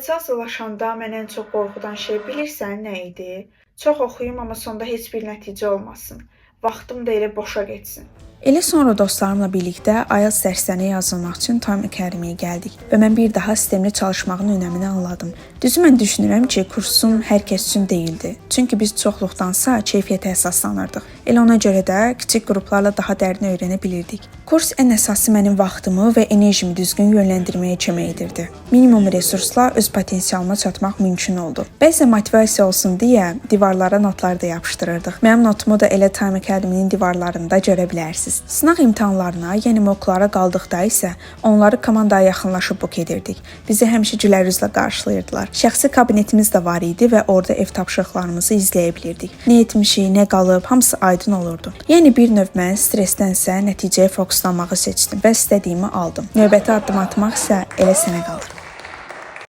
TYT hazırlaşanda mənə ən çox qorxudan şey bilirsən nə idi? Çox oxuyum, amma sonda heç bir nəticə olmasın. Vaxtım da elə boşa getsin. Elə sonra dostlarımla birlikdə IELTS dərslərinə yazılmaq üçün Time Academy-yə gəldik və mən bir daha sistemli çalışmağın önəmini anladım. Düzü mən düşünürəm ki, kursum hər kəs üçün deyildi. Çünki biz çoxluqdansa keyfiyyətə əsaslanırdıq. Elə ona görə də kiçik qruplarla daha dərin öyrənə bilirdik. Kurs ən əsası mənim vaxtımı və enerjimi düzgün yönləndirməyə kömək edirdi. Minimum resursla öz potensialıma çatmaq mümkün oldu. Bəzən motivasiya olsun deyə divarlara notlar da yapışdırırdıq. Mənim notumu da elə Time Academy-nin divarlarında görə bilərsiniz. Sınaq imtahanlarına, yəni mocklara qaldıqda isə onları komandaya yaxınlaşıb book edirdik. Bizi həmişə gülər üzlə qarşılayırdılar. Şəxsi kabinetimiz də var idi və orada ev tapşırıqlarımızı izləyə bilirdik. Nə etmişik, nə qalıb, hamısı aydın olurdu. Yəni bir növ mən stressdənsə nəticəyə fokuslanmağı seçdim və istədiyimi aldım. Növbəti addım atmaq isə elə sənə qalır.